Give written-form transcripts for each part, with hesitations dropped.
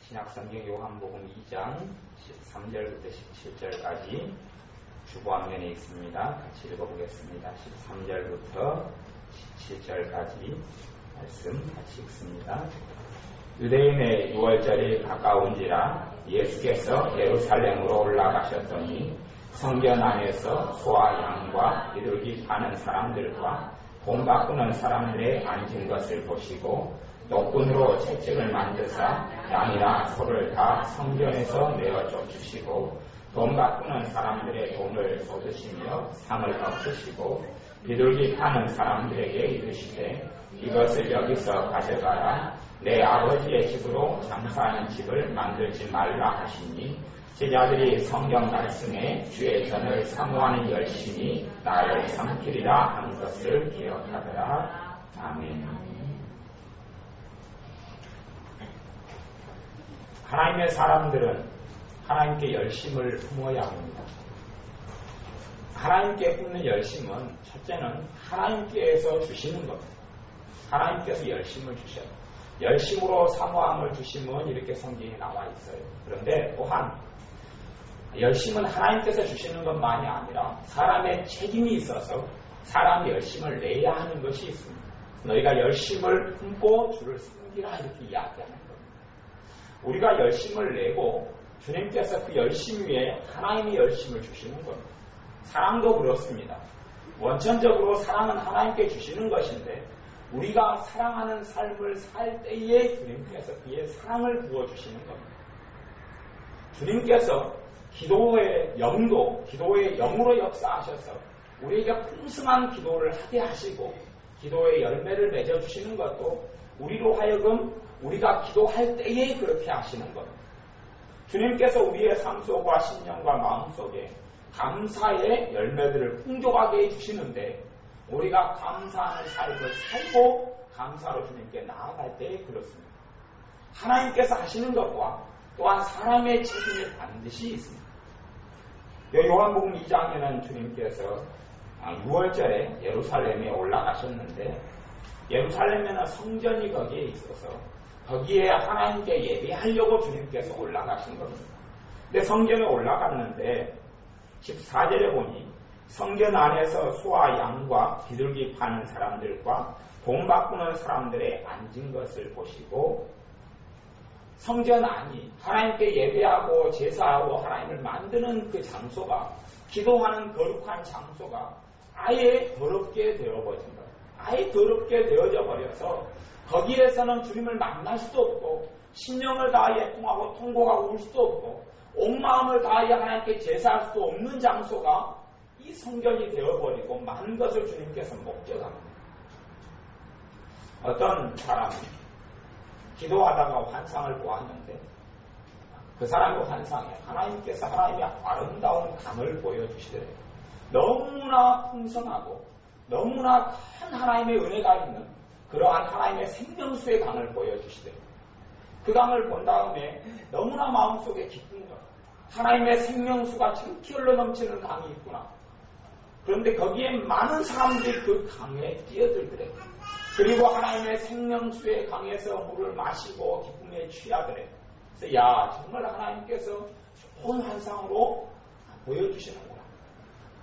신약성경 요한복음 2장 13절부터 17절까지 주보화면에 있습니다. 같이 읽어보겠습니다. 13절부터 17절까지 말씀 같이 읽습니다. 유대인의 6월절이 가까운지라 예수께서 예루살렘으로 올라가셨더니 성전 안에서 소와 양과 비둘기 파는 사람들과 돈 바꾸는 사람들의 앉은 것을 보시고 노끈으로 채찍을 만드사 양이나 소를 다 성전에서 내어 쫓으시고 돈 바꾸는 사람들의 돈을 쏟으시며 상을 엎으시고 비둘기 파는 사람들에게 이르시되 이것을 여기서 가져가라. 내 아버지의 집으로 장사하는 집을 만들지 말라 하시니 제자들이 성경 말씀에 주의 전을 사모하는 열심히 나를 삼키리라 하는 것을 기억하더라. 아멘. 하나님의 사람들은 하나님께 열심을 품어야 합니다. 하나님께 품는 열심은 첫째는 하나님께서 주시는 겁니다. 하나님께서 열심을 주셔요. 열심으로 사모함을 주시면 이렇게 성경에 나와 있어요. 그런데 또한 열심은 하나님께서 주시는 것만이 아니라 사람의 책임이 있어서 사람이 열심을 내야 하는 것이 있습니다. 너희가 열심을 품고 주를 섬기라 이렇게 이야기하는 겁니다. 우리가 열심을 내고 주님께서 그 열심 위에 하나님의 열심을 주시는 겁니다. 사랑도 그렇습니다. 원천적으로 사랑은 하나님께 주시는 것인데 우리가 사랑하는 삶을 살 때에 주님께서 그의 사랑을 부어주시는 겁니다. 주님께서 기도의 영도, 기도의 영으로 역사하셔서 우리에게 풍성한 기도를 하게 하시고 기도의 열매를 맺어주시는 것도 우리로 하여금 우리가 기도할 때에 그렇게 하시는 겁니다. 주님께서 우리의 삶 속과 신령과 마음 속에 감사의 열매들을 풍족하게 해주시는데 우리가 감사하는 삶을 살고 감사로 주님께 나아갈 때에 그렇습니다. 하나님께서 하시는 것과 또한 사람의 책임이 반드시 있습니다. 요한복음 2장에는 주님께서 6월절에 예루살렘에 올라가셨는데 예루살렘에는 성전이 거기에 있어서 거기에 하나님께 예배하려고 주님께서 올라가신 겁니다. 근데 성전에 올라갔는데 14절에 보니 성전 안에서 소와 양과 비둘기 파는 사람들과 돈 바꾸는 사람들의 앉은 것을 보시고 성전 안이 하나님께 예배하고 제사하고 하나님을 만드는 그 장소가 기도하는 거룩한 장소가 아예 더럽게 되어버린 거예요. 아예 더럽게 되어져 버려서 거기에서는 주님을 만날 수도 없고 신령을 다하여 통하고 통곡하고 울 수도 없고 온 마음을 다하여 하나님께 제사할 수도 없는 장소가 이 성전이 되어버리고 많은 것을 주님께서 목적합니다. 어떤 사람이 기도하다가 환상을 보았는데 그 사람의 환상에 하나님께서 하나님의 아름다운 강을 보여주시더래요. 너무나 풍성하고 너무나 큰 하나님의 은혜가 있는 그러한 하나님의 생명수의 강을 보여주시더래요. 그 강을 본 다음에 너무나 마음속에 기쁜 거예요. 하나님의 생명수가 지극히 흘러 넘치는 강이 있구나. 그런데 거기에 많은 사람들이 그 강에 뛰어들더래요. 그리고 하나님의 생명수의 강에서 물을 마시고 기쁨에 취하더래요. 그래서 야 정말 하나님께서 좋은 환상으로 보여주시는구나.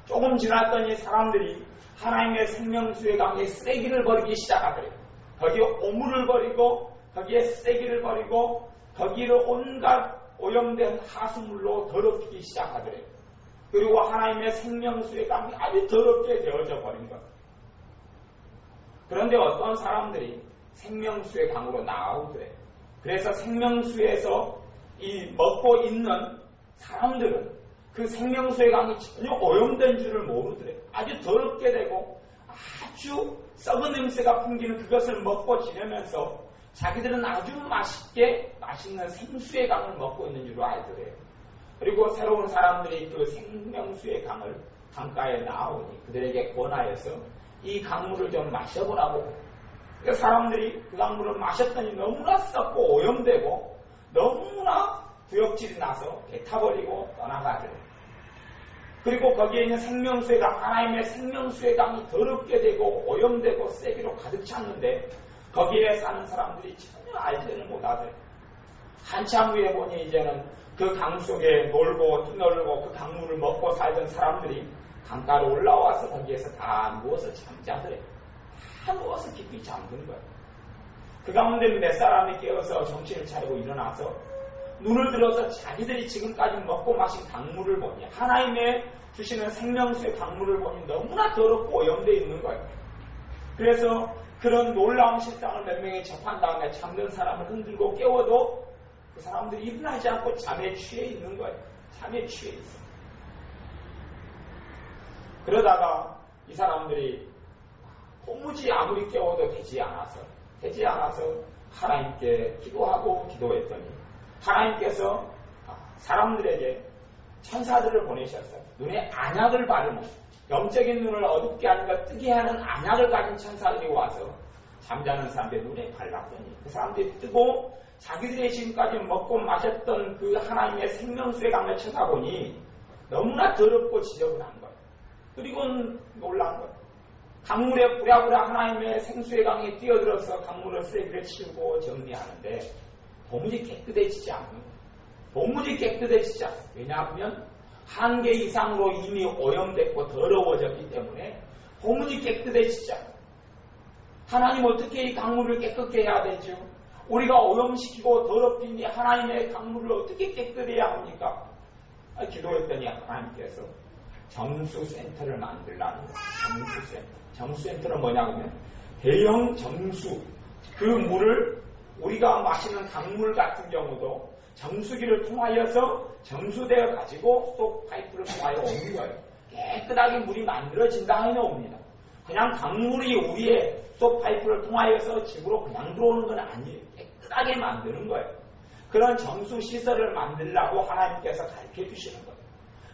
조금 지났더니 사람들이 하나님의 생명수의 강에 쓰레기를 버리기 시작하더래요. 거기에 오물을 버리고 거기에 쓰레기를 버리고 거기를 온갖 오염된 하수물로 더럽히기 시작하더래요. 그리고 하나님의 생명수의 강이 아주 더럽게 되어져 버린 것. 그런데 어떤 사람들이 생명수의 강으로 나오더래요. 그래서 생명수에서 이 먹고 있는 사람들은 그 생명수의 강이 전혀 오염된 줄을 모르더래요. 아주 더럽게 되고 아주 썩은 냄새가 풍기는 그것을 먹고 지내면서 자기들은 아주 맛있게 맛있는 생수의 강을 먹고 있는 줄로 알더래요. 그리고 새로운 사람들이 그 생명수의 강을 강가에 나오니 그들에게 권하여서 이 강물을 좀 마셔보라고. 그러니까 사람들이 그 강물을 마셨더니 너무나 썩고 오염되고 너무나 구역질이 나서 뱉어버리고 떠나가더래요. 그리고 거기에 있는 생명수의 강, 하나님의 생명수의 강이 더럽게 되고 오염되고 쓰레기로 가득 찼는데 거기에 사는 사람들이 전혀 알지를 못하더래요. 한참 후에 보니 이제는 그 강 속에 놀고 뛰놀고 그 강물을 먹고 살던 사람들이 강가로 올라와서 거기에서 다 누워서 잠자더래. 다 누워서 깊이 잠든 거야. 그 가운데 몇 사람이 깨어서 정신을 차리고 일어나서 눈을 들어서 자기들이 지금까지 먹고 마신 강물을 보니, 하나님의 주시는 생명수의 강물을 보니 너무나 더럽고 오염되어 있는 거예요. 그래서 그런 놀라운 실상을 몇 명이 접한 다음에 잠든 사람을 흔들고 깨워도 그 사람들이 일어나지 않고 잠에 취해 있는 거예요. 잠에 취해 있어. 그러다가 이 사람들이 도무지 아무리 깨워도 되지 않아서 하나님께 기도했더니 하나님께서 사람들에게 천사들을 보내셨어요. 눈에 안약을 바르는, 영적인 눈을 어둡게 하는 것, 뜨게 하는 안약을 가진 천사들이 와서 잠자는 사람들의 눈에 발랐더니 그 사람들이 뜨고 자기들이 지금까지 먹고 마셨던 그 하나님의 생명수의 강을 쳐다보니 너무나 더럽고 지저분한 것. 그리고 놀란 것. 강물에 부랴부랴 하나님의 생수의 강에 뛰어들어서 강물을 쓰레기를 치우고 정리하는데 도무지 깨끗해지지 않는 거예요. 도무지 깨끗해지지 않아요. 왜냐하면 한계 이상으로 이미 오염됐고 더러워졌기 때문에 도무지 깨끗해지지 않아요. 하나님 어떻게 이 강물을 깨끗게 해야 되죠? 우리가 오염시키고 더럽힌 이 하나님의 강물을 어떻게 깨끗해야 합니까? 기도했더니 하나님께서 정수센터를 만들라는 거예요. 정수센터. 정수센터는 뭐냐면 대형 정수, 그 물을 우리가 마시는 강물 같은 경우도 정수기를 통하여서 정수되어 가지고 또 파이프를 통하여 오는 거예요. 깨끗하게 물이 만들어진 다음에 옵니다. 그냥 강물이 우리의 또 파이프를 통하여서 집으로 그냥 들어오는 건 아니에요. 깨끗하게 만드는 거예요. 그런 정수시설을 만들라고 하나님께서 가르쳐 주시는 거예요.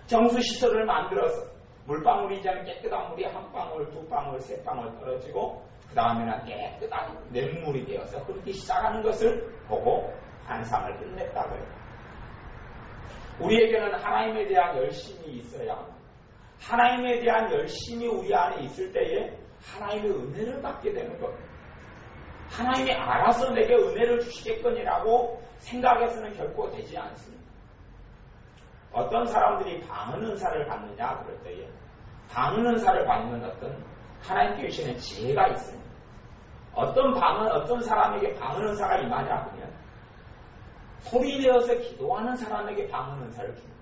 정수시설을 만들어서 물방울이 이제는 깨끗한 물이 한 방울, 두 방울, 세 방울 떨어지고 그 다음에는 깨끗한 냇물이 되어서 흐르기 시작하는 것을 보고 환상을 끝냈다고요. 우리에게는 하나님에 대한 열심이 있어야 합니다. 하나님에 대한 열심이 우리 안에 있을 때에 하나님의 은혜를 받게 되는 겁니다. 하나님이 알아서 내게 은혜를 주시겠거니라고 생각해서는 결코 되지 않습니다. 어떤 사람들이 방언 은사를 받느냐 그럴 때에 방언 은사를 받는 어떤 하나님께 주시는 지혜가 있습니다. 어떤 사람에게 방언 은사가 임하냐 하면 소리내어서 기도하는 사람에게 방언 은사를 줍니다.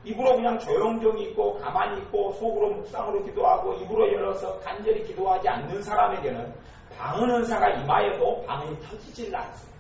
입으로 그냥 조용조용히 있고 가만히 있고 속으로 묵상으로 기도하고 입으로 열어서 간절히 기도하지 않는 사람에게는 방언 은사가 임하여도 방언이 터지질 않습니다.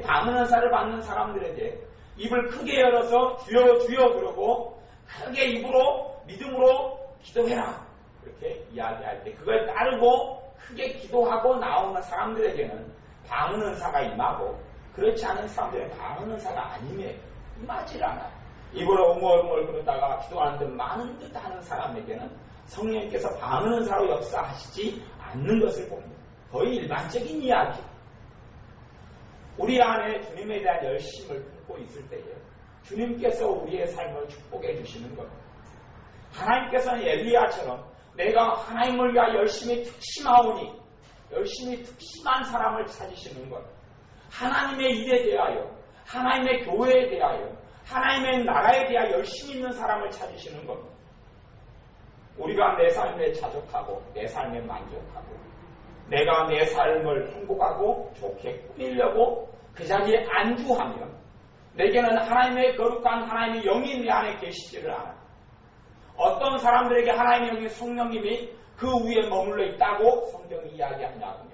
방언 은사를 받는 사람들에게 입을 크게 열어서 주여 주여 그러고 크게 입으로 믿음으로 기도해라 이렇게 이야기할 때 그걸 따르고 크게 기도하고 나오는 사람들에게는 방언 은사가 임하고 그렇지 않은 사람들은 방언 은사가 아니면 임하질 않아요. 입으로 웅얼웅얼 그러다가 기도하는 듯 많은 듯 하는 사람에게는 성령님께서 방언 은사로 역사하시지 않는 것을 봅니다. 거의 일반적인 이야기. 우리 안에 주님에 대한 열심을 품고 있을 때에 주님께서 우리의 삶을 축복해 주시는 겁니다. 하나님께서는 엘리야처럼 내가 하나님을 위하여 열심히 특심하오니 열심히 특심한 사람을 찾으시는 것. 하나님의 일에 대하여 하나님의 교회에 대하여 하나님의 나라에 대하여 열심히 있는 사람을 찾으시는 겁니다. 우리가 내 삶에 자족하고 내 삶에 만족하고 내가 내 삶을 행복하고 좋게 꾸리려고 그 자리에 안주하면 내게는 하나님의 거룩한 하나님의 영이 내 안에 계시지를 않아. 어떤 사람들에게 하나님의 영이 성령님이 그 위에 머물러 있다고 성경이 이야기하냐면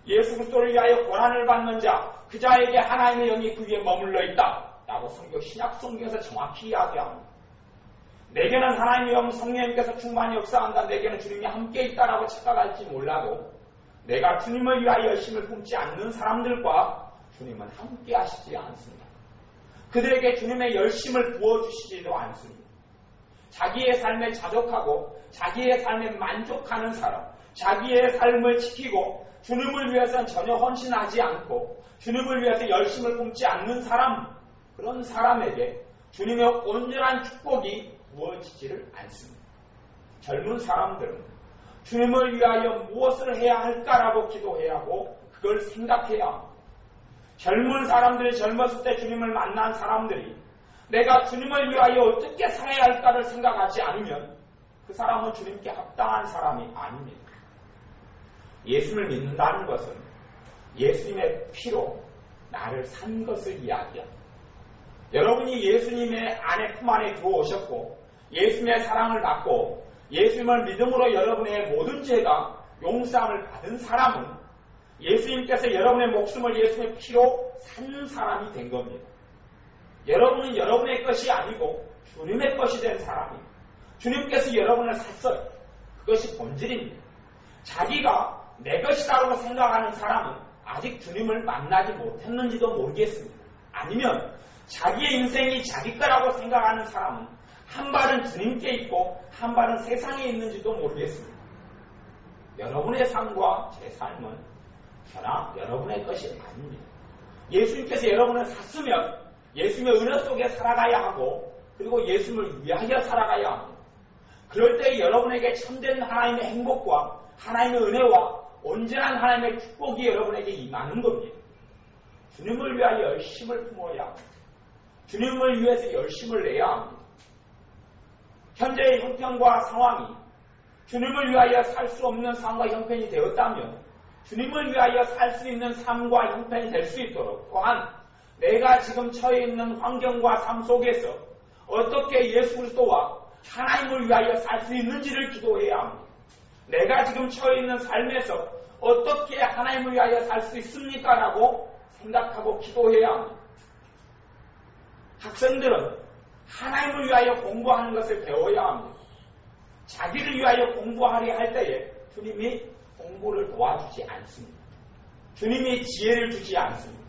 예수 그리스도를 위하여 고난을 받는 자 그 자에게 하나님의 영이 그 위에 머물러 있다 라고 신약 성경에서 정확히 이야기합니다. 내게는 하나님의 영 성령님께서 충만히 역사한다. 내게는 주님이 함께 있다라고 착각할지 몰라도 내가 주님을 위하여 열심을 품지 않는 사람들과 주님은 함께 하시지 않습니다. 그들에게 주님의 열심을 부어주시지도 않습니다. 자기의 삶에 자족하고 자기의 삶에 만족하는 사람, 자기의 삶을 지키고 주님을 위해서는 전혀 헌신하지 않고 주님을 위해서 열심을 품지 않는 사람, 그런 사람에게 주님의 온전한 축복이 부어지지를 않습니다. 젊은 사람들은 주님을 위하여 무엇을 해야 할까라고 기도해야 하고 그걸 생각해야 합니다. 젊은 사람들이 젊었을 때 주님을 만난 사람들이 내가 주님을 위하여 어떻게 살아야 할까를 생각하지 않으면 그 사람은 주님께 합당한 사람이 아닙니다. 예수를 믿는다는 것은 예수님의 피로 나를 산 것을 이야기합니다. 여러분이 예수님의 품 안에 들어오셨고 예수님의 사랑을 받고 예수님을 믿음으로 여러분의 모든 죄가 용서함을 받은 사람은 예수님께서 여러분의 목숨을 예수님의 피로 산 사람이 된 겁니다. 여러분은 여러분의 것이 아니고 주님의 것이 된 사람입니다. 주님께서 여러분을 샀어요. 그것이 본질입니다. 자기가 내 것이라고 생각하는 사람은 아직 주님을 만나지 못했는지도 모르겠습니다. 아니면 자기의 인생이 자기 거라고 생각하는 사람은 한 발은 주님께 있고 한 발은 세상에 있는지도 모르겠습니다. 여러분의 삶과 제 삶은 그러나 여러분의 것이 아닙니다. 예수님께서 여러분을 샀으면 예수님의 은혜 속에 살아가야 하고 그리고 예수님을 위하여 살아가야 합니다. 그럴 때 여러분에게 참된 하나님의 행복과 하나님의 은혜와 온전한 하나님의 축복이 여러분에게 임하는 겁니다. 주님을 위하여 열심을 품어야 합니다. 주님을 위해서 열심을 내야 합니다. 현재의 형편과 상황이 주님을 위하여 살 수 없는 삶과 형편이 되었다면 주님을 위하여 살 수 있는 삶과 형편이 될 수 있도록 또한 내가 지금 처해 있는 환경과 삶 속에서 어떻게 예수 그리스도와 하나님을 위하여 살 수 있는지를 기도해야 합니다. 내가 지금 처해 있는 삶에서 어떻게 하나님을 위하여 살 수 있습니까? 라고 생각하고 기도해야 합니다. 학생들은 하나님을 위하여 공부하는 것을 배워야 합니다. 자기를 위하여 공부하려 할 때에 주님이 공부를 도와주지 않습니다. 주님이 지혜를 주지 않습니다.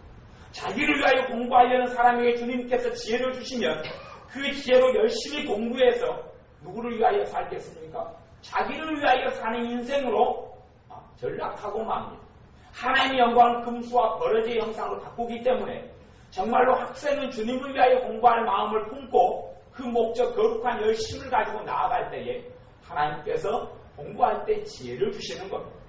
자기를 위하여 공부하려는 사람에게 주님께서 지혜를 주시면 그 지혜로 열심히 공부해서 누구를 위하여 살겠습니까? 자기를 위하여 사는 인생으로 전락하고 맙니다. 하나님의 영광을 금수와 버러지의 형상으로 바꾸기 때문에 정말로 학생은 주님을 위하여 공부할 마음을 품고 그 목적 거룩한 열심을 가지고 나아갈 때에 하나님께서 공부할 때 지혜를 주시는 겁니다.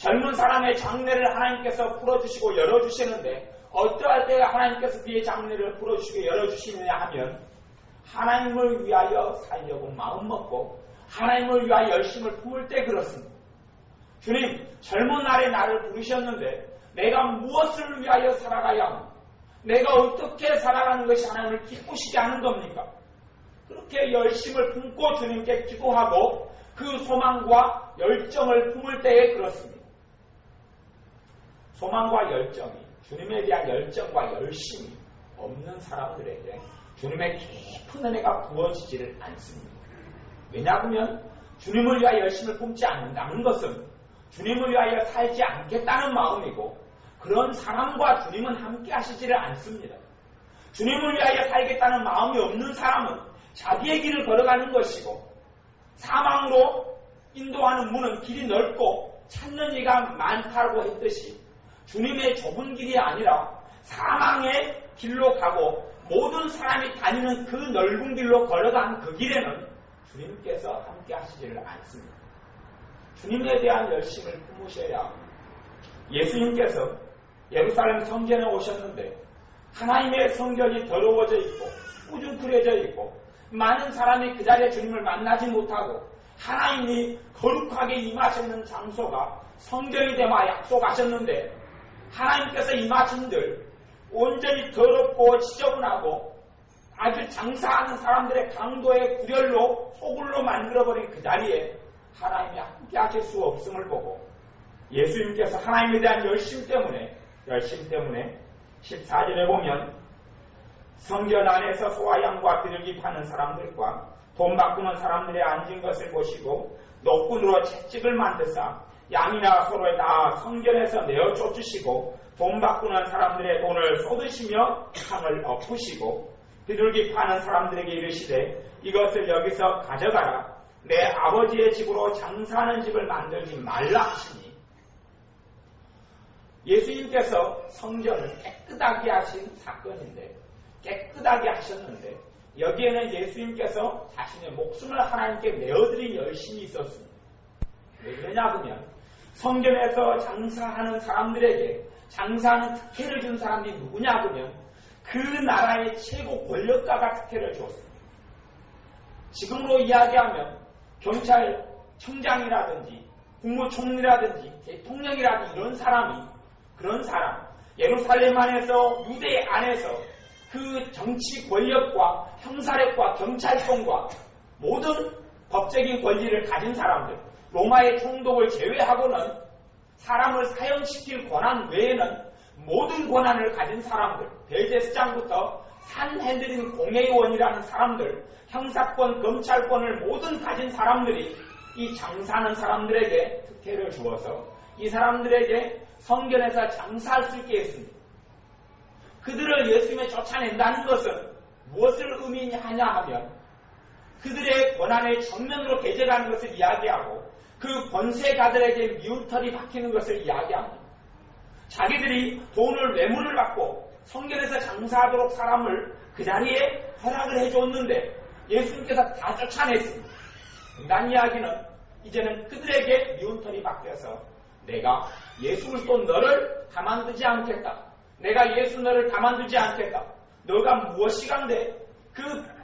젊은 사람의 장래를 하나님께서 풀어주시고 열어주시는데 어떠할 때 하나님께서 그의 장래를 풀어주시고 열어주시느냐 하면 하나님을 위하여 살려고 마음먹고 하나님을 위하여 열심을 품을 때 그렇습니다. 주님, 젊은 날에 나를 부르셨는데 내가 무엇을 위하여 살아가야 합니까? 내가 어떻게 살아가는 것이 하나님을 기쁘시게 하는 겁니까? 그렇게 열심을 품고 주님께 기도하고 그 소망과 열정을 품을 때에 그렇습니다. 소망과 열정이 주님에 대한 열정과 열심이 없는 사람들에게 주님의 깊은 은혜가 부어지지를 않습니다. 왜냐하면 주님을 위하여 열심을 품지 않는다는 것은 주님을 위하여 살지 않겠다는 마음이고 그런 사람과 주님은 함께 하시지를 않습니다. 주님을 위하여 살겠다는 마음이 없는 사람은 자기의 길을 걸어가는 것이고 사망으로 인도하는 문은 길이 넓고 찾는 이가 많다고 했듯이 주님의 좁은 길이 아니라 사망의 길로 가고 모든 사람이 다니는 그 넓은 길로 걸어간 그 길에는 주님께서 함께 하시지를 않습니다. 주님에 대한 열심을 품으셔야 합니다. 예수님께서 예루살렘 성전에 오셨는데 하나님의 성전이 더러워져 있고 우중크려져 있고 많은 사람이 그 자리에 주님을 만나지 못하고 하나님이 거룩하게 임하시는 장소가 성전이 되마 약속하셨는데 하나님께서 임하신들 온전히 더럽고 지저분하고 아주 장사하는 사람들의 강도의 구렬로 소굴로 만들어버린 그 자리에 하나님이 함께 하실 수 없음을 보고 예수님께서 하나님에 대한 열심 때문에 14절에 보면 성전 안에서 소와 양과 비둘기 파는 사람들과 돈 바꾸는 사람들의 앉은 것을 보시고 노끈으로 채찍을 만드사 양이나 소를 다 성전에서 내어 쫓으시고 돈 바꾸는 사람들의 돈을 쏟으시며 창을 엎으시고 비둘기 파는 사람들에게 이르시되 이것을 여기서 가져가라. 내 아버지의 집으로 장사하는 집을 만들지 말라 하시니 예수님께서 성전을 깨끗하게 하신 사건인데 깨끗하게 하셨는데 여기에는 예수님께서 자신의 목숨을 하나님께 내어드린 열심이 있었습니다. 왜 그러냐 하면 성전에서 장사하는 사람들에게 장사하는 특혜를 준 사람이 누구냐 하면 그 나라의 최고 권력가가 특혜를 주었습니다. 지금으로 이야기하면 경찰청장이라든지 국무총리라든지 대통령이라든지 그런 사람 예루살렘 안에서 유대 안에서 그 정치 권력과 형사력과 경찰권과 모든 법적인 권리를 가진 사람들, 로마의 총독을 제외하고는 사람을 사형시킬 권한 외에는 모든 권한을 가진 사람들, 대제사장부터 산헤드린 공회의원이라는 사람들, 형사권, 검찰권을 모든 가진 사람들이 이 장사하는 사람들에게 특혜를 주어서 이 사람들에게 성전에서 장사할 수 있게 했습니다. 그들을 예수님에 쫓아낸다는 것은 무엇을 의미하냐 하면 그들의 권한의 정면으로 대적하는 것을 이야기하고 그 권세가들에게 미운털이 박히는 것을 이야기합니다. 자기들이 돈을 뇌물을 받고 성전에서 장사하도록 사람을 그 자리에 허락을 해줬는데 예수님께서 다 쫓아냈습니다. 난 이야기는 이제는 그들에게 미운털이 박혀서 내가 예수 그리스도 너를 가만두지 않겠다. 내가 예수 너를 가만두지 않겠다. 너가 무엇이간데 그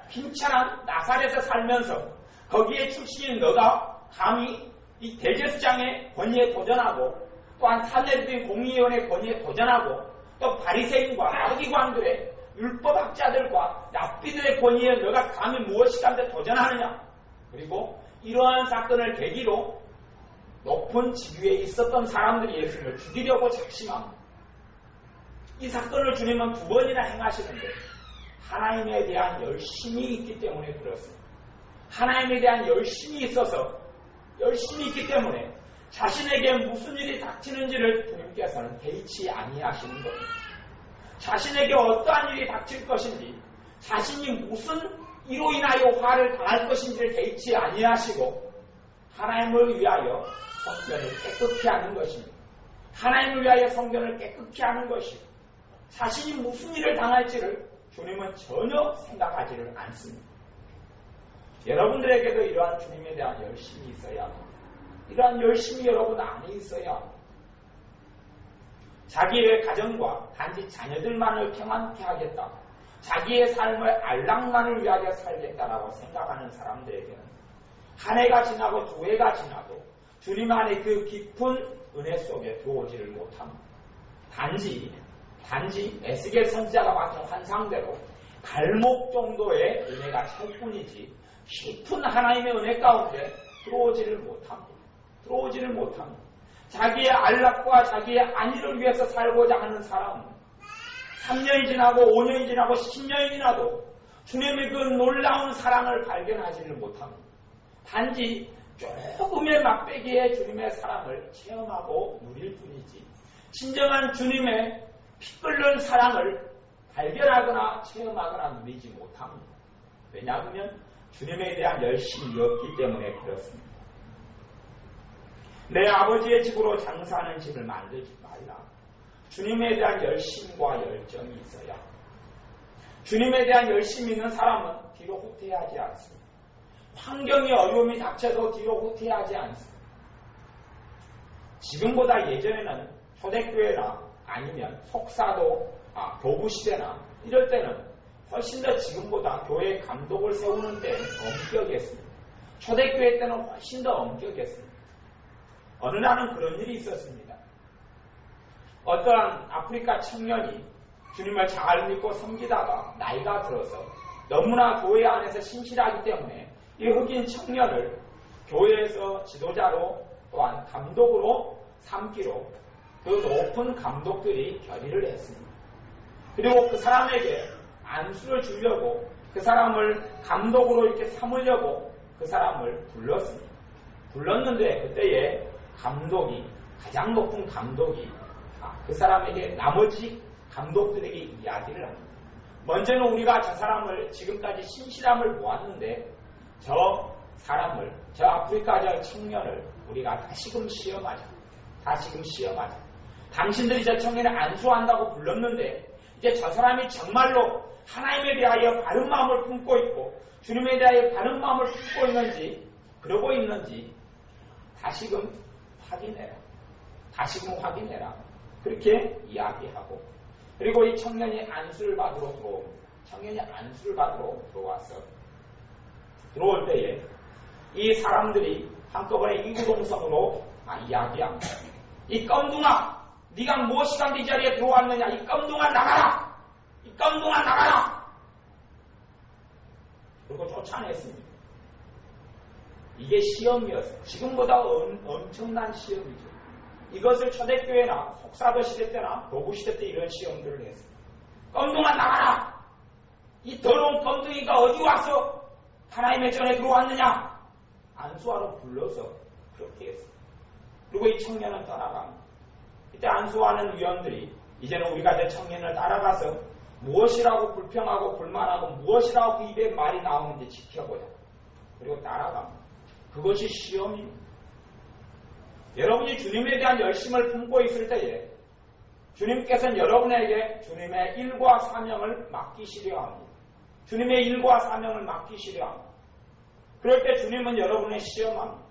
빈찬한 나사렛에 살면서 거기에 출신인 너가 감히 이 대제사장의 권위에 도전하고 또한 산헤드린 공의위원회 권위에 도전하고 또 바리새인과 서기관들의 율법학자들과 랍비들의 권위에 너가 감히 무엇이간데 도전하느냐. 그리고 이러한 사건을 계기로 높은 직위에 있었던 사람들이 예수님을 죽이려고 작심합니다. 이 사건을 주님은 2번이나 행하시는데 하나님에 대한 열심이 있기 때문에 그렇습니다. 하나님에 대한 열심이 있어서 열심이 있기 때문에 자신에게 무슨 일이 닥치는지를 주님께서는 개의치 아니하시는 겁니다. 자신에게 어떠한 일이 닥칠 것인지 자신이 무슨 이로 인하여 화를 당할 것인지를 개의치 아니하시고 하나님을 위하여 성전을 깨끗히 하는 것입니다. 하나님을 위하여 성전을 깨끗히 하는 것이 자신이 무슨 일을 당할지를 주님은 전혀 생각하지를 않습니다. 여러분들에게도 이러한 주님에 대한 열심이 있어야 합니다. 이러한 열심이 여러분 안에 있어야 합니다. 자기의 가정과 단지 자녀들만을 평안케 하겠다. 자기의 삶을 안락만을 위하여 살겠다라고 생각하는 사람들에게는 한 해가 지나고 2해가 지나도 주님 안에 그 깊은 은혜 속에 들어오지를 못합니다. 단지 에스겔 선지자가 맡은 환상대로 발목 정도의 은혜가 찰 뿐이지 깊은 하나님의 은혜 가운데 들어오지를 못합니다. 자기의 안락과 자기의 안위를 위해서 살고자 하는 사람은 3년이 지나고 5년이 지나고 10년이 지나도 주님의 그 놀라운 사랑을 발견하지를 못합니다. 단지 조금의 막대기에 주님의 사랑을 체험하고 누릴 뿐이지 진정한 주님의 피 끓는 사랑을 발견하거나 체험하거나 누리지 못합니다. 왜냐하면 주님에 대한 열심이 없기 때문에 그렇습니다. 내 아버지의 집으로 장사하는 집을 만들지 말라. 주님에 대한 열심과 열정이 있어야 합니다. 주님에 대한 열심이 있는 사람은 뒤로 후퇴하지 않습니다. 환경의 어려움이 닥쳐도 뒤로 후퇴하지 않습니다. 지금보다 예전에는 초대교회나 아니면 속사도, 교부시대나 이럴 때는 훨씬 더 지금보다 교회 감독을 세우는 데는 엄격했습니다. 초대교회 때는 훨씬 더 엄격했습니다. 어느 날은 그런 일이 있었습니다. 어떠한 아프리카 청년이 주님을 잘 믿고 섬기다가 나이가 들어서 너무나 교회 안에서 신실하기 때문에 이 흑인 청년을 교회에서 지도자로 또한 감독으로 삼기로 그 높은 감독들이 결의를 했습니다. 그리고 그 사람에게 안수를 주려고 그 사람을 감독으로 이렇게 삼으려고 그 사람을 불렀습니다. 불렀는데 그때에 가장 높은 감독이 그 사람에게 나머지 감독들에게 이야기를 합니다. 먼저는 우리가 저 사람을 지금까지 신실함을 보았는데 저 아프리카 저 청년을 우리가 다시금 시험하자. 당신들이 저 청년을 안수한다고 불렀는데 이제 저 사람이 정말로 하나님에 대하여 바른 마음을 품고 있고 주님에 대하여 바른 마음을 품고 있는지 그러고 있는지 다시금 확인해라. 다시금 확인해라. 그렇게 이야기하고, 그리고 이 청년이 안수를 받으러 들어왔어. 들어올 때에 이 사람들이 한꺼번에 이구동성으로 이야기합니다. 이 껌둥아, 네가 무엇이간 네 자리에 들어왔느냐? 이 껌둥아 나가라! 이 껌둥아 나가라! 그리고 쫓아냈습니다. 이게 시험이었어요. 지금보다 엄청난 시험이죠. 이것을 초대교회나 속사도 시대 때나 도구 시대 때 이런 시험들을 했어요. 껌둥아 나가라! 이 더러운 껌둥이가 어디 와서 하나님의 전에 들어왔느냐? 안수하러 불러서 그렇게 했어요. 그리고 이 청년은 떠나갑니다. 이때 안수하는 위원들이 이제는 우리가 이제 청년을 따라가서 무엇이라고 불평하고 불만하고 무엇이라고 그 입에 말이 나오는지 지켜보자. 그리고 따라갑니다. 그것이 시험입니다. 여러분이 주님에 대한 열심을 품고 있을 때에 주님께서는 여러분에게 주님의 일과 사명을 맡기시려 합니다. 주님의 일과 사명을 맡기시려 합니다. 그럴 때 주님은 여러분을 시험합니다.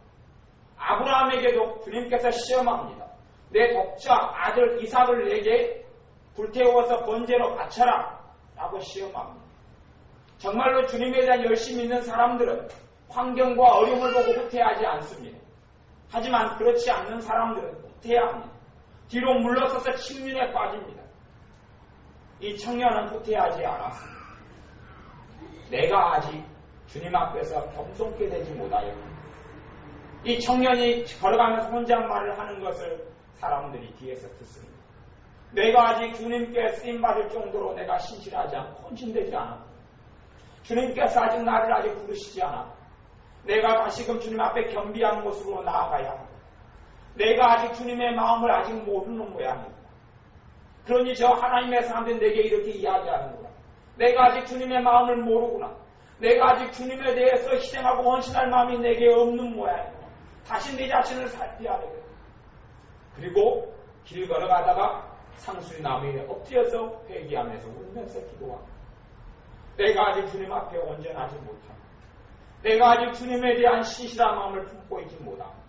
아브라함에게도 주님께서 시험합니다. 내 독자 아들 이삭을 내게 불태워서 번제로 바쳐라 라고 시험합니다. 정말로 주님에 대한 열심이 있는 사람들은 환경과 어려움을 보고 후퇴하지 않습니다. 하지만 그렇지 않는 사람들은 후퇴합니다. 뒤로 물러서서 침륜에 빠집니다. 이 청년은 후퇴하지 않았습니다. 내가 아직 주님 앞에서 겸손케 되지 못하였습니다. 이 청년이 걸어가면서 혼잣말을 하는 것을 사람들이 뒤에서 듣습니다. 내가 아직 주님께 쓰임받을 정도로 내가 신실하지 않고 헌신되지 않았다. 주님께서 아직 나를 아직 부르시지 않았다. 내가 다시금 주님 앞에 겸비한 모습으로 나아가야 한다. 내가 아직 주님의 마음을 아직 모르는 모양이다. 그러니 저 하나님의 사람들이 내게 이렇게 이야기하는구나. 내가 아직 주님의 마음을 모르구나. 내가 아직 주님에 대해서 희생하고 헌신할 마음이 내게 없는 모양이구나. 다시 내 자신을 살펴야 되겠다. 그리고 길 걸어가다가 상수리 나무 위에 엎드려서 회개하면서 울면서 기도합니다. 내가 아직 주님 앞에 온전하지 못합니다. 내가 아직 주님에 대한 신실한 마음을 품고 있지 못합니다.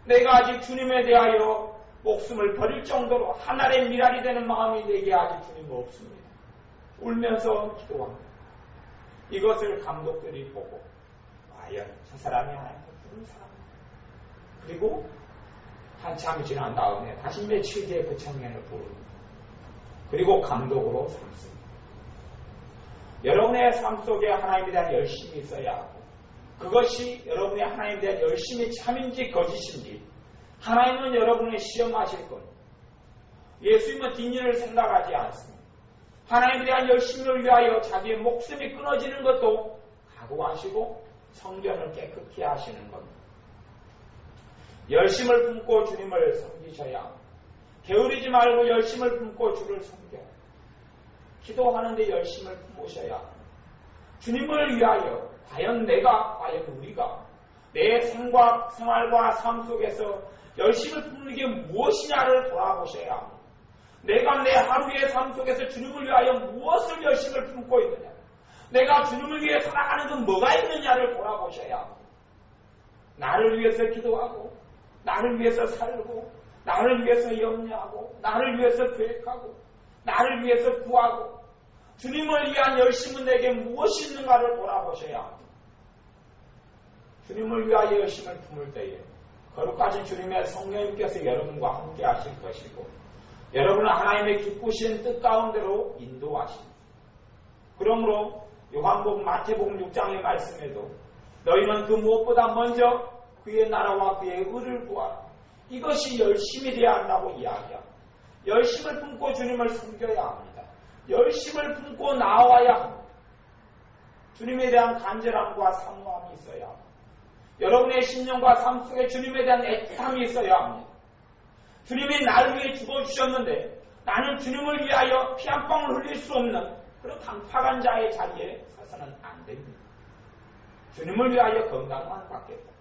내가 아직 주님에 대하여 목숨을 버릴 정도로 하늘의 미랄이 되는 마음이 내게 아직 주님 없습니다. 울면서 기도합니다. 이것을 감독들이 보고 과연 저 사람이 하나님을 부른 사람입니다. 그리고 한참이 지난 다음에 다시 며칠 뒤에 그 청년을 부릅니다. 그리고 감독으로 삼습니다. 여러분의 삶 속에 하나님에 대한 열심이 있어야 하고 그것이 여러분의 하나님에 대한 열심이 참인지 거짓인지 하나님은 여러분을 시험하실 겁니다. 예수님은 뒷일을 생각하지 않습니다. 하나님에 대한 열심을 위하여 자기의 목숨이 끊어지는 것도 각오하시고 성전을 깨끗히 하시는 겁니다. 열심을 품고 주님을 섬기셔야 합니다. 게으르지 말고 열심을 품고 주를 섬겨야 합니다. 기도하는데 열심을 품으셔야 합니다. 주님을 위하여 과연 우리가 내 생활과 삶 속에서 열심을 품는 게 무엇이냐를 돌아보셔야 합니다. 내가 내 하루의 삶 속에서 주님을 위하여 무엇을 열심을 품고 있느냐, 내가 주님을 위해 살아가는 건 뭐가 있느냐를 돌아보셔야 합니다. 나를 위해서 기도하고 나를 위해서 살고 나를 위해서 염려하고 나를 위해서 계획하고 나를 위해서 구하고 주님을 위한 열심은 내게 무엇이 있는가를 돌아보셔야 합니다. 주님을 위하여 열심을 품을 때에 거룩하신 주님의 성령님께서 여러분과 함께 하실 것이고 여러분은 하나님의 기쁘신 뜻 가운데로 인도하십니다. 그러므로 요한복음 마태복음 6장의 말씀에도 너희는 그 무엇보다 먼저 그의 나라와 그의 의를 구하라. 이것이 열심이 되어야 한다고 이야기합니다. 열심을 품고 주님을 섬겨야 합니다. 열심을 품고 나와야 합니다. 주님에 대한 간절함과 사모함이 있어야 합니다. 여러분의 신령과 삶 속에 주님에 대한 애틋함이 있어야 합니다. 주님이 나를 위해 죽어주셨는데 나는 주님을 위하여 피 한 방울 흘릴 수 없는 그런 강팍한 자의 자리에 서서는 안 됩니다. 주님을 위하여 건강만 받겠다.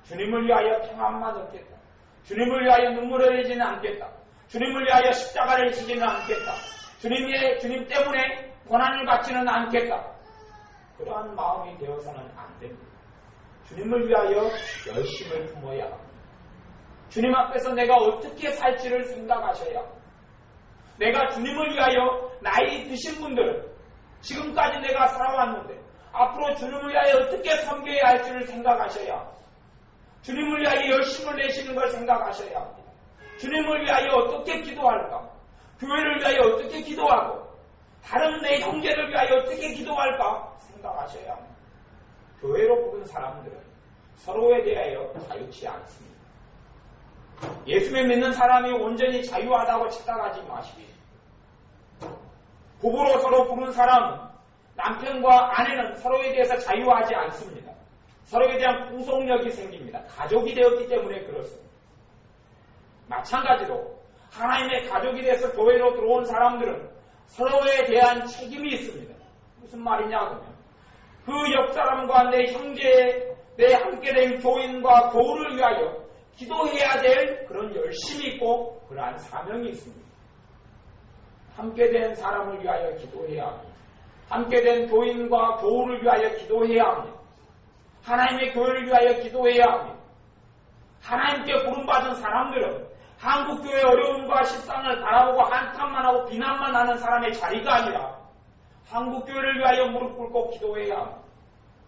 주님을 위하여 평안만 얻겠다. 주님을 위하여 눈물 흘리지는 않겠다. 주님을 위하여 십자가를 지지는 않겠다. 주님 때문에 고난을 받지는 않겠다. 그러한 마음이 되어서는 안 됩니다. 주님을 위하여 열심을 품어야 합니다. 주님 앞에서 내가 어떻게 살지를 생각하셔야 합니다. 내가 주님을 위하여 나이 드신 분들은 지금까지 내가 살아왔는데 앞으로 주님을 위하여 어떻게 섬겨야 할지를 생각하셔야 합니다. 주님을 위하여 열심을 내시는 걸 생각하셔야 합니다. 주님을 위하여 어떻게 기도할까? 교회를 위하여 어떻게 기도하고 다른 내 형제를 위하여 어떻게 기도할까? 생각하셔야 합니다. 교회로 부른 사람들은 서로에 대하여 자유치 않습니다. 예수를 믿는 사람이 온전히 자유하다고 착각하지 마시기. 부부로 서로 부른 사람은 남편과 아내는 서로에 대해서 자유하지 않습니다. 서로에 대한 구속력이 생깁니다. 가족이 되었기 때문에 그렇습니다. 마찬가지로 하나님의 가족이 돼서 교회로 들어온 사람들은 서로에 대한 책임이 있습니다. 무슨 말이냐 하면 그 옆 사람과 내 형제, 내 함께된 교인과 교우를 위하여 기도해야 될 그런 열심이 있고 그러한 사명이 있습니다. 함께된 사람을 위하여 기도해야 합니다. 함께된 교인과 교우를 위하여 기도해야 합니다. 하나님의 교회를 위하여 기도해야 합니다. 하나님께 부름받은 사람들은 한국교회의 어려움과 실상을 바라보고 한탄만 하고 비난만 하는 사람의 자리가 아니라 한국교회를 위하여 무릎 꿇고 기도해야 합니다.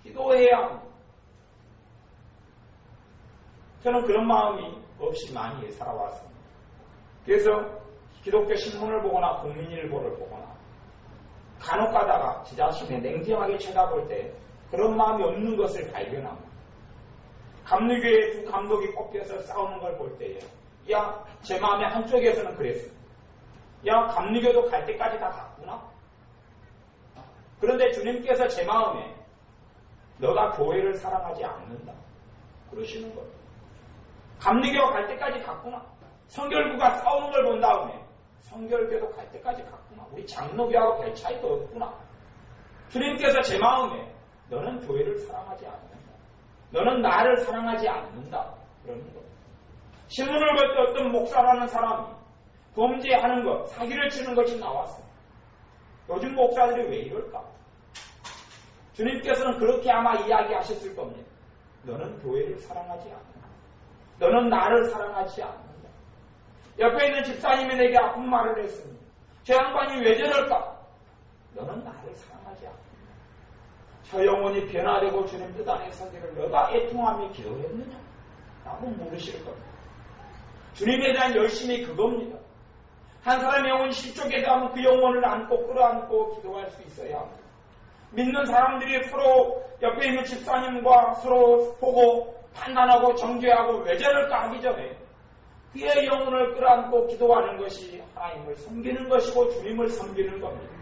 기도해야 합니다. 저는 그런 마음이 없이 많이 살아왔습니다. 그래서 기독교 신문을 보거나 국민일보를 보거나 간혹 가다가 제 자신을 냉정하게 쳐다볼 때 그런 마음이 없는 것을 발견합니다. 감리교회 두 감독이 꼽혀서 싸우는 걸 볼 때에 야, 제 마음의 한쪽에서는 그랬습니다. 야, 감리교도 갈 때까지 다 갔구나. 그런데 주님께서 제 마음에 너가 교회를 사랑하지 않는다 그러시는 거예요. 감리교 갈 때까지 갔구나. 성결교가 싸우는 걸 본 다음에 성결교도 갈 때까지 갔구나. 우리 장로교하고 별 차이도 없구나. 주님께서 제 마음에 너는 교회를 사랑하지 않는다. 너는 나를 사랑하지 않는다. 그러는 거예요. 신문을 볼 때 어떤 목사라는 사람이 범죄하는 것, 사기를 치는 것이 나왔어요. 요즘 목사들이 왜 이럴까? 주님께서는 그렇게 아마 이야기하셨을 겁니다. 너는 교회를 사랑하지 않는다. 너는 나를 사랑하지 않는다. 옆에 있는 집사님이 내게 아픈 말을 했습니다. 저 양반이 왜 저럴까? 너는 나를 사랑하지 않는다. 저 영혼이 변화되고 주님 뜻 안에 서기를 너가 애통하며 기도했느냐? 라고 물으실 겁니다. 주님에 대한 열심이 그겁니다. 한 사람의 영혼이 실족에 대하면 그 영혼을 안고 끌어안고 기도할 수 있어야 합니다. 믿는 사람들이 서로 옆에 있는 집사님과 서로 보고 판단하고 정죄하고 왜 저럴까 하기 전에 그의 영혼을 끌어안고 기도하는 것이 하나님을 섬기는 것이고 주님을 섬기는 겁니다.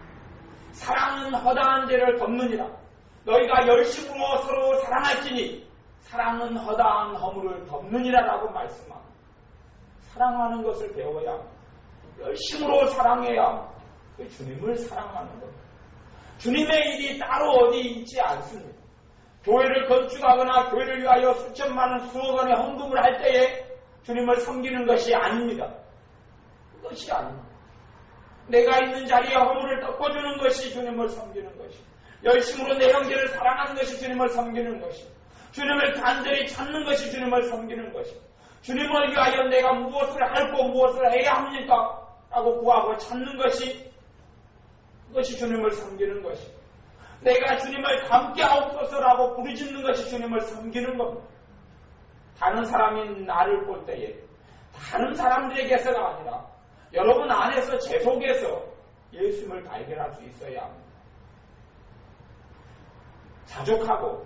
사랑은 허다한 죄를 덮느니라. 너희가 열심으로 서로 사랑할지니 사랑은 허다한 허물을 덮느니라라고 말씀합니다. 사랑하는 것을 배워야 합니다. 열심으로 사랑해야 합니다. 주님을 사랑하는 겁니다. 주님의 일이 따로 어디 있지 않습니다. 교회를 건축하거나 교회를 위하여 수천만 원, 수억 원의 헌금을 할 때에 주님을 섬기는 것이 아닙니다. 그것이 아닙니다. 내가 있는 자리에 허물을 덮어주는 것이 주님을 섬기는 것입니다. 열심으로 내 형제를 사랑하는 것이 주님을 섬기는 것입니다. 주님을 간절히 찾는 것이 주님을 섬기는 것입니다. 주님을 위하여 내가 무엇을 할고 무엇을 해야 합니까? 라고 구하고 찾는 것이 그것이 주님을 섬기는 것입니다. 내가 주님을 닮게 하옵소서라고 부르짖는 것이 주님을 섬기는 겁니다. 다른 사람이 나를 볼 때에 다른 사람들에게서가 아니라 여러분 안에서 제 속에서 예수님을 발견할 수 있어야 합니다. 자족하고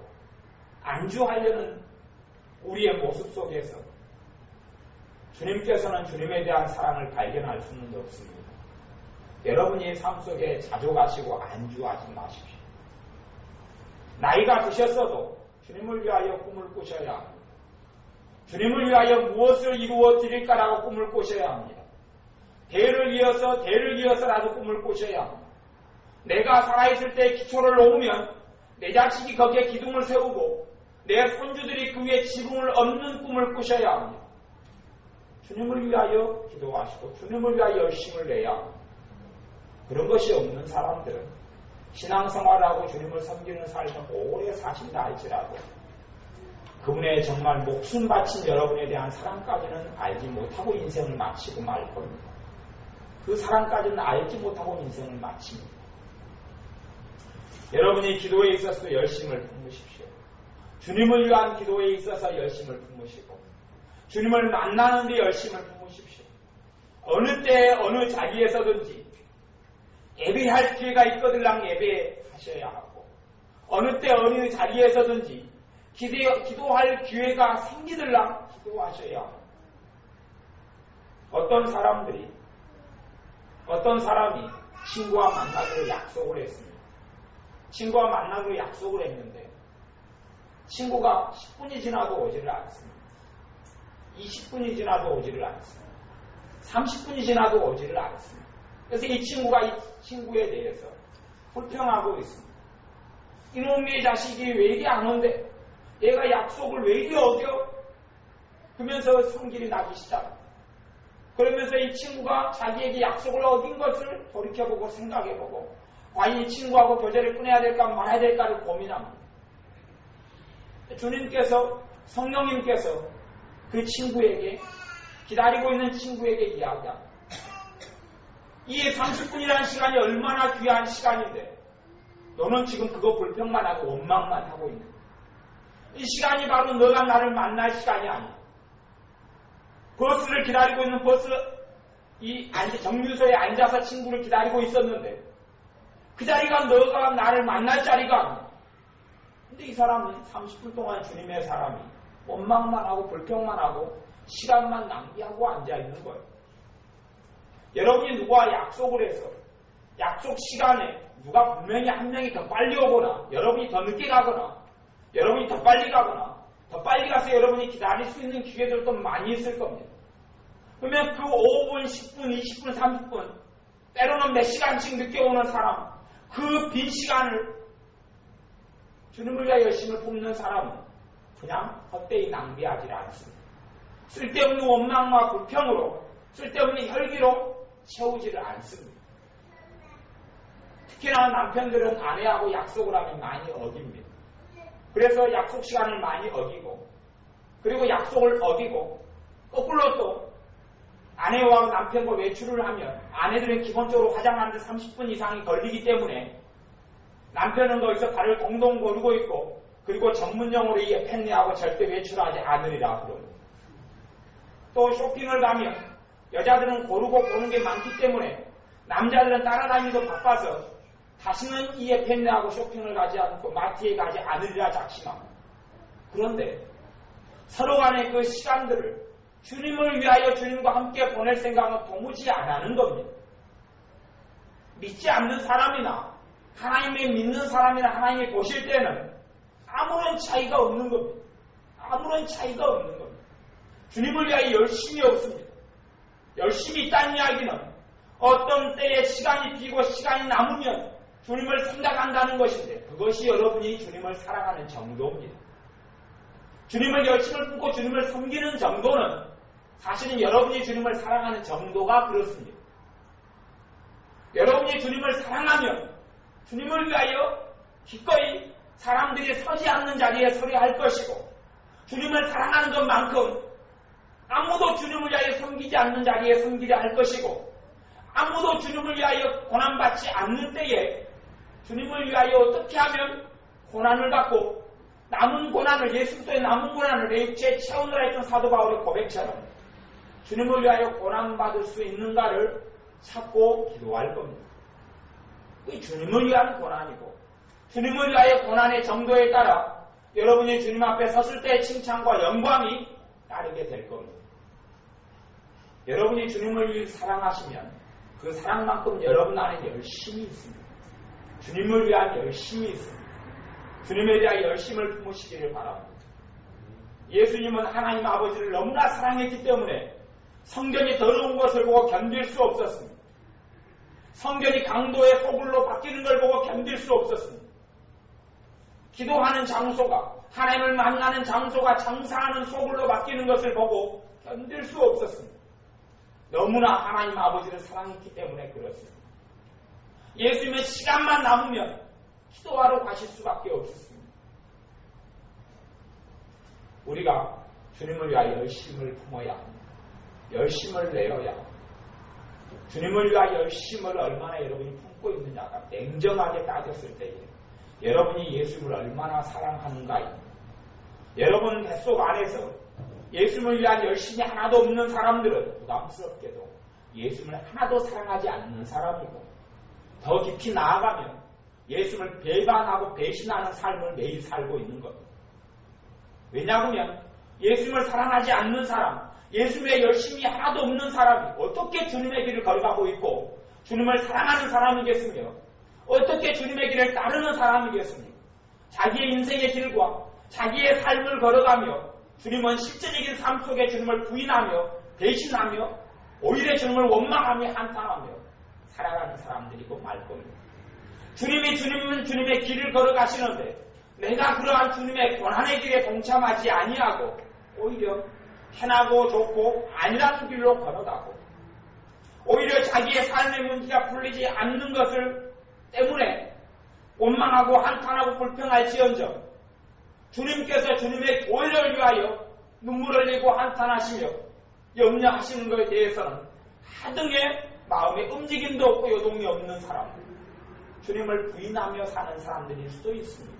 안주하려는 우리의 모습 속에서 주님께서는 주님에 대한 사랑을 발견할 수는 없습니다. 여러분이 삶 속에 자족하시고 안주하지 마십시오. 나이가 드셨어도 주님을 위하여 꿈을 꾸셔야 합니다. 주님을 위하여 무엇을 이루어 드릴까라고 꿈을 꾸셔야 합니다. 대를 이어서라도 꿈을 꾸셔야 합니다. 내가 살아있을 때 기초를 놓으면 내 자식이 거기에 기둥을 세우고 내 손주들이 그 위에 지붕을 얹는 꿈을 꾸셔야 합니다. 주님을 위하여 기도하시고 주님을 위하여 열심을 내야 합니다. 그런 것이 없는 사람들은 신앙생활하고 주님을 섬기는 삶을 오래 사신다 할지라도 그분의 정말 목숨 바친 여러분에 대한 사랑까지는 알지 못하고 인생을 마치고 말 겁니다. 그 사랑까지는 알지 못하고 인생을 마칩니다. 여러분이 기도에 있어서 열심을 품으십시오. 주님을 위한 기도에 있어서 열심을 품으시고 주님을 만나는 데 열심을 품으십시오. 어느 때 어느 자리에서든지 예배할 기회가 있거들랑 예배하셔야 하고 어느 때 어느 자리에서든지 기도할 기회가 생기들랑 기도하셔야 하고 어떤 사람이 친구와 만나기로 약속을 했습니다. 친구와 만나기로 약속을 했는데 친구가 10분이 지나도 오지를 않습니다. 20분이 지나도 오지를 않습니다. 30분이 지나도 오지를 않습니다. 그래서 이 친구가 이 친구에 대해서 불평하고 있습니다. 이놈의 자식이 왜 이리 안 온대? 얘가 약속을 왜 이리 어겨? 그러면서 성질이 나기 시작합니다. 그러면서 이 친구가 자기에게 약속을 어긴 것을 돌이켜보고 생각해보고 과연 이 친구하고 교제를 끊어야 될까 말아야 될까를 고민합니다. 주님께서 성령님께서 그 친구에게 기다리고 있는 친구에게 이야기합니다. 이 30분이라는 시간이 얼마나 귀한 시간인데 너는 지금 그거 불평만 하고 원망만 하고 있는 거야. 이 시간이 바로 너가 나를 만날 시간이 아니야. 버스를 기다리고 있는 정류소에 앉아서 친구를 기다리고 있었는데 그 자리가 너가 나를 만날 자리가 아니야. 근데 이 사람은 30분 동안 주님의 사람이 원망만 하고 불평만 하고 시간만 낭비하고 앉아있는 거예요. 여러분이 누구와 약속을 해서 약속 시간에 누가 분명히 한 명이 더 빨리 오거나 여러분이 더 늦게 가거나 여러분이 더 빨리 가거나 더 빨리 가서 여러분이 기다릴 수 있는 기회들도 많이 있을 겁니다. 그러면 그 5분, 10분, 20분, 30분 때로는 몇 시간씩 늦게 오는 사람 그 빈 시간을 주님을 위해 열심을 품는 사람은 그냥 헛되이 낭비하지 않습니다. 쓸데없는 원망과 불평으로 쓸데없는 혈기로 채우지를 않습니다. 특히나 남편들은 아내하고 약속을 하면 많이 어깁니다. 그래서 약속 시간을 많이 어기고 그리고 약속을 어기고 거꾸로 또 아내와 남편과 외출을 하면 아내들은 기본적으로 화장하는데 30분 이상이 걸리기 때문에 남편은 거기서 발을 동동 거르고 있고 그리고 전문용어로 이게 팬네하고 절대 외출하지 않으리라 그럽니다. 또 쇼핑을 가면 여자들은 고르고 보는 게 많기 때문에 남자들은 따라다니기도 바빠서 다시는 이에 팬네하고 쇼핑을 가지 않고 마트에 가지 않으리라 작심합니다. 그런데 서로 간의 그 시간들을 주님을 위하여 주님과 함께 보낼 생각은 도무지 안 하는 겁니다. 믿지 않는 사람이나 하나님을 믿는 사람이나 하나님이 보실 때는 아무런 차이가 없는 겁니다. 아무런 차이가 없는 겁니다. 주님을 위하여 열심이 없습니다. 열심히 있다는 이야기는 어떤 때에 시간이 비고 시간이 남으면 주님을 생각한다는 것인데 그것이 여러분이 주님을 사랑하는 정도입니다. 주님을 열심을 품고 주님을 섬기는 정도는 사실은 여러분이 주님을 사랑하는 정도가 그렇습니다. 여러분이 주님을 사랑하면 주님을 위하여 기꺼이 사람들이 서지 않는 자리에 서려 할 것이고 주님을 사랑하는 것만큼 아무도 주님을 위하여 섬기지 않는 자리에 섬기려 할 것이고 아무도 주님을 위하여 고난받지 않는 때에 주님을 위하여 어떻게 하면 고난을 받고 남은 고난을 예수 그리스도의 남은 고난을 내 육체에 채우느라 했던 사도 바울의 고백처럼 주님을 위하여 고난받을 수 있는가를 찾고 기도할 겁니다. 이 주님을 위한 고난이고 주님을 위하여 고난의 정도에 따라 여러분이 주님 앞에 섰을 때의 칭찬과 영광이 따르게 될 겁니다. 여러분이 주님을 사랑하시면 그 사랑만큼 여러분 안에 열심이 있습니다. 주님을 위한 열심이 있습니다. 주님에 대한 열심을 품으시기를 바랍니다. 예수님은 하나님 아버지를 너무나 사랑했기 때문에 성전이 더러운 것을 보고 견딜 수 없었습니다. 성전이 강도의 소굴로 바뀌는 걸 보고 견딜 수 없었습니다. 기도하는 장소가 하나님을 만나는 장소가 장사하는 소굴로 바뀌는 것을 보고 견딜 수 없었습니다. 너무나 하나님 아버지를 사랑했기 때문에 그렇습니다. 예수님은 시간만 남으면 기도하러 가실 수밖에 없었습니다. 우리가 주님을 위하여 열심을 품어야 합니다. 열심을 내어야 합니다. 주님을 위하여 열심을 얼마나 여러분이 품고 있느냐가 냉정하게 따졌을 때에 여러분이 예수님을 얼마나 사랑하는가입니다. 여러분 뱃속 안에서 예수님을 위한 열심이 하나도 없는 사람들은 부담스럽게도 예수님을 하나도 사랑하지 않는 사람이고, 더 깊이 나아가면 예수님을 배반하고 배신하는 삶을 매일 살고 있는 겁니다. 왜냐하면 예수님을 사랑하지 않는 사람, 예수님의 열심이 하나도 없는 사람이 어떻게 주님의 길을 걸어가고 있고 주님을 사랑하는 사람이겠으며 어떻게 주님의 길을 따르는 사람이겠습니까? 자기의 인생의 길과 자기의 삶을 걸어가며 주님은 실제적인 삶 속에 주님을 부인하며 배신하며 오히려 주님을 원망하며 한탄하며 살아가는 사람들이고 말 겁니다. 주님은 주님의 길을 걸어가시는데 내가 그러한 주님의 고난의 길에 동참하지 아니하고 오히려 편하고 좋고 아니라는 길로 걸어가고 오히려 자기의 삶의 문제가 풀리지 않는 것을 때문에 원망하고 한탄하고 불평할지언정 주님께서 주님의 교회를 위하여 눈물 흘리고 한탄하시며 염려하시는 것에 대해서는 하등의 마음의 움직임도 없고 요동이 없는 사람들, 주님을 부인하며 사는 사람들일 수도 있습니다.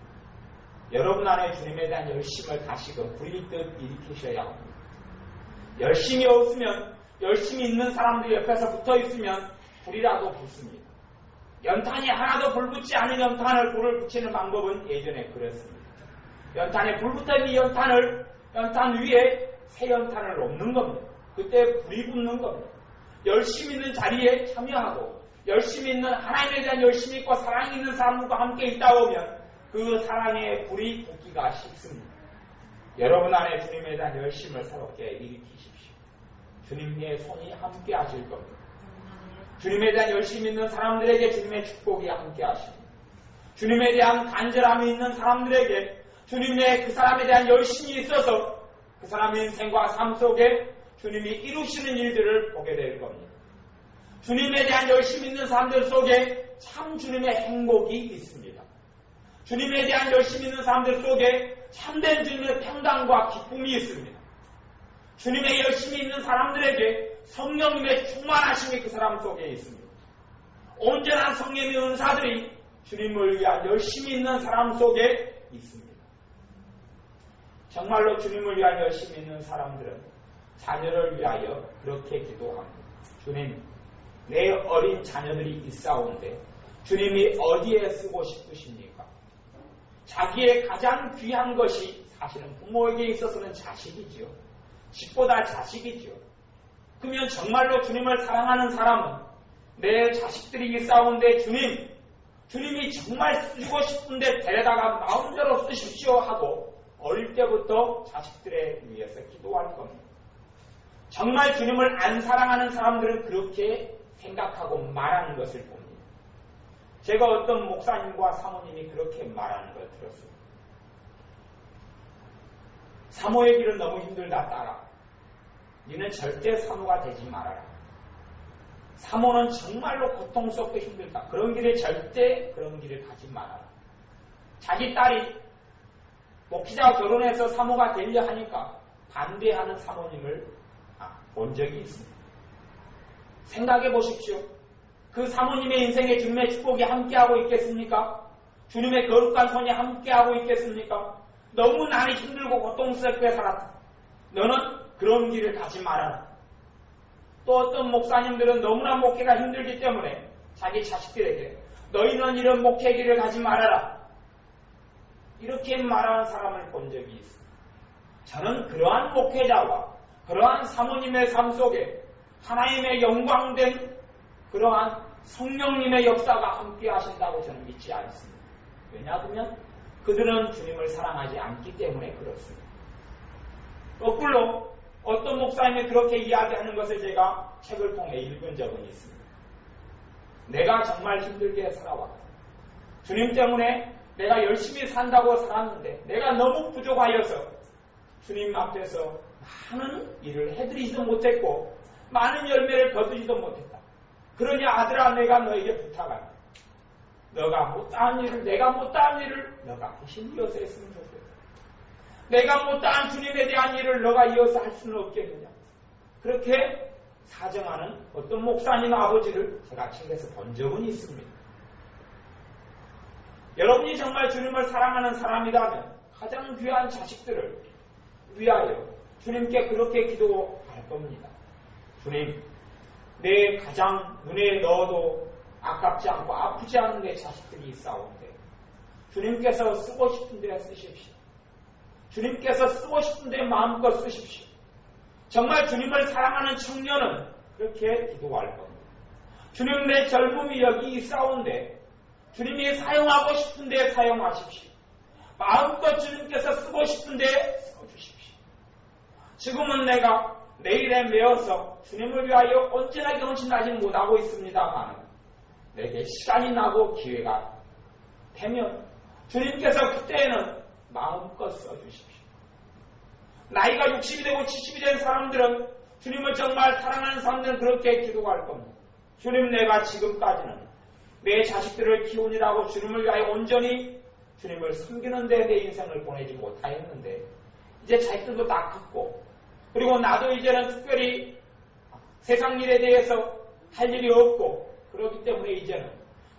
여러분 안에 주님에 대한 열심을 다시금 불일듯 일으키셔야 합니다. 열심이 없으면 열심히 있는 사람들 옆에서 붙어있으면 불이라도 붙습니다. 연탄이 하나도 불 붙지 않은 연탄을 불을 붙이는 방법은 예전에 그랬습니다. 연탄에 불 붙은 이 연탄 위에 새 연탄을 놓는 겁니다. 그때 불이 붙는 겁니다. 열심 있는 자리에 참여하고 열심히 있는 하나님에 대한 열심이 있고 사랑이 있는 사람들과 함께 있다 보면 그 사랑의 불이 붙기가 쉽습니다. 여러분 안에 주님에 대한 열심을 새롭게 일으키십시오. 주님의 손이 함께 하실 겁니다. 주님에 대한 열심이 있는 사람들에게 주님의 축복이 함께 하십니다. 주님에 대한 간절함이 있는 사람들에게 주님의 그 사람에 대한 열심이 있어서 그 사람의 인생과 삶 속에 주님이 이루시는 일들을 보게 될 겁니다. 주님에 대한 열심이 있는 사람들 속에 참 주님의 행복이 있습니다. 주님에 대한 열심이 있는 사람들 속에 참된 주님의 평강과 기쁨이 있습니다. 주님의 열심이 있는 사람들에게 성령님의 충만하심이 그 사람 속에 있습니다. 온전한 성령의 은사들이 주님을 위한 열심이 있는 사람 속에 있습니다. 정말로 주님을 위한 열심이 있는 사람들은 자녀를 위하여 그렇게 기도합니다. 주님, 내 어린 자녀들이 있사온데 주님이 어디에 쓰고 싶으십니까? 자기의 가장 귀한 것이 사실은 부모에게 있어서는 자식이지요. 집보다 자식이지요. 그러면 정말로 주님을 사랑하는 사람은 내 자식들이 있사온데 주님이 정말 쓰고 싶은데 데려다가 마음대로 쓰십시오 하고 어릴 때부터 자식들에 위해서 기도할 겁니다. 정말 주님을 안 사랑하는 사람들은 그렇게 생각하고 말하는 것을 봅니다. 제가 어떤 목사님과 사모님이 그렇게 말하는 걸 들었습니다. 사모의 길은 너무 힘들다 따라. 니는 절대 사모가 되지 말아라. 사모는 정말로 고통스럽고 힘들다. 그런 길을 가지 말아라. 자기 딸이 목회자와 결혼해서 사모가 되려 하니까 반대하는 사모님을 본 적이 있습니다. 생각해 보십시오. 그 사모님의 인생에 주님의 축복이 함께하고 있겠습니까? 주님의 거룩한 손이 함께하고 있겠습니까? 너무 나는 힘들고 고통스럽게 살았다. 너는 그런 길을 가지 말아라. 또 어떤 목사님들은 너무나 목회가 힘들기 때문에 자기 자식들에게 너희는 이런 목회 길을 가지 말아라. 이렇게 말하는 사람을 본 적이 있습니다. 저는 그러한 목회자와 그러한 사모님의 삶 속에 하나님의 영광된 그러한 성령님의 역사가 함께 하신다고 저는 믿지 않습니다. 왜냐하면 그들은 주님을 사랑하지 않기 때문에 그렇습니다. 거꾸로 어떤 목사님이 그렇게 이야기하는 것을 제가 책을 통해 읽은 적은 있습니다. 내가 정말 힘들게 살아왔다. 주님 때문에 내가 열심히 산다고 살았는데 내가 너무 부족하여서 주님 앞에서 많은 일을 해드리지도 못했고 많은 열매를 거두지도 못했다. 그러니 아들아 내가 너에게 부탁한다. 너가 못다한 일을 내가 못다한 일을 너가 대신 이어서 했으면 좋겠다. 내가 못다한 주님에 대한 일을 너가 이어서 할 수는 없겠느냐. 그렇게 사정하는 어떤 목사님 아버지를 제가 책에서 본 적은 있습니다. 여러분이 정말 주님을 사랑하는 사람이라면 가장 귀한 자식들을 위하여 주님께 그렇게 기도할 겁니다. 주님, 내 가장 눈에 넣어도 아깝지 않고 아프지 않은 내 자식들이 있사온데 주님께서 쓰고 싶은 데 쓰십시오. 주님께서 쓰고 싶은 데 마음껏 쓰십시오. 정말 주님을 사랑하는 청년은 그렇게 기도할 겁니다. 주님, 내 젊음이 여기 있사온데 주님이 사용하고 싶은 데 사용하십시오. 마음껏 주님께서 쓰고 싶은 데 써주십시오. 지금은 내가 내 일에 매여서 주님을 위하여 언제나 경신하지 못하고 있습니다만 내게 시간이 나고 기회가 되면 주님께서 그때에는 마음껏 써주십시오. 나이가 60이 되고 70이 된 사람들은 주님을 정말 사랑하는 사람들은 그렇게 기도할 겁니다. 주님, 내가 지금까지는 내 자식들을 키우느라고 주님을 위하여 온전히 주님을 섬기는 데 내 인생을 보내지 못하였는데 이제 자식들도 다 컸고 그리고 나도 이제는 특별히 세상 일에 대해서 할 일이 없고 그렇기 때문에 이제는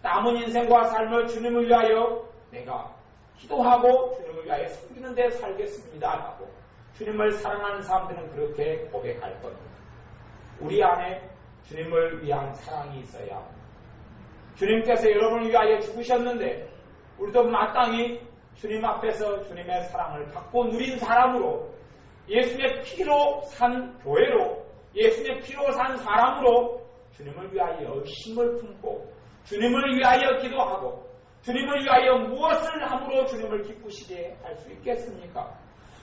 남은 인생과 삶을 주님을 위하여 내가 기도하고 주님을 위하여 섬기는 데 살겠습니다 라고 주님을 사랑하는 사람들은 그렇게 고백할 겁니다. 우리 안에 주님을 위한 사랑이 있어야 합니다. 주님께서 여러분을 위하여 죽으셨는데 우리도 마땅히 주님 앞에서 주님의 사랑을 받고 누린 사람으로 예수님의 피로 산 교회로 예수님의 피로 산 사람으로 주님을 위하여 힘을 품고 주님을 위하여 기도하고 주님을 위하여 무엇을 함으로 주님을 기쁘시게 할 수 있겠습니까?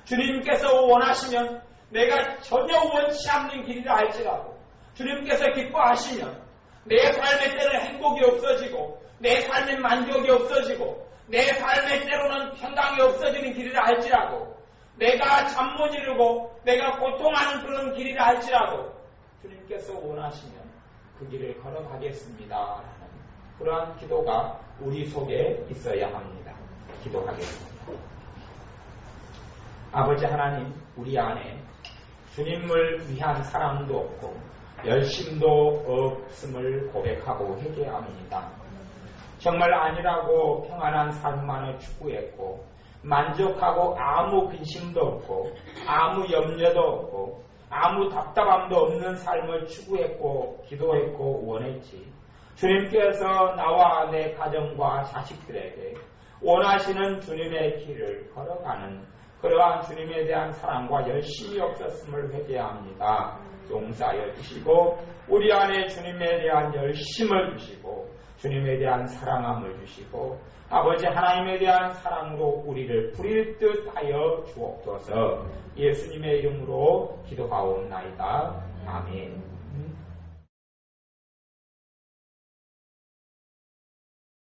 주님께서 원하시면 내가 전혀 원치 않는 길이라 할지라도 주님께서 기뻐하시면 내 삶의 때는 행복이 없어지고 내 삶의 만족이 없어지고 내 삶의 때로는 평강이 없어지는 길이라 할지라도 내가 잠 못 이루고 내가 고통하는 그런 길이라 할지라도 주님께서 원하시면 그 길을 걸어가겠습니다 라는 그러한 기도가 우리 속에 있어야 합니다. 기도하겠습니다. 아버지 하나님, 우리 안에 주님을 위한 사랑도 없고 열심도 없음을 고백하고 회개합니다. 정말 안일하고 평안한 삶만을 추구했고 만족하고 아무 근심도 없고 아무 염려도 없고 아무 답답함도 없는 삶을 추구했고 기도했고 원했지. 주님께서 나와 내 가정과 자식들에게 원하시는 주님의 길을 걸어가는 그러한 주님에 대한 사랑과 열심이 없었음을 회개합니다. 용서하여 주시고 우리 안에 주님에 대한 열심을 주시고 주님에 대한 사랑함을 주시고 아버지 하나님에 대한 사랑으로 우리를 부릴 듯 하여 주옵소서. 예수님의 이름으로 기도하옵나이다. 아멘.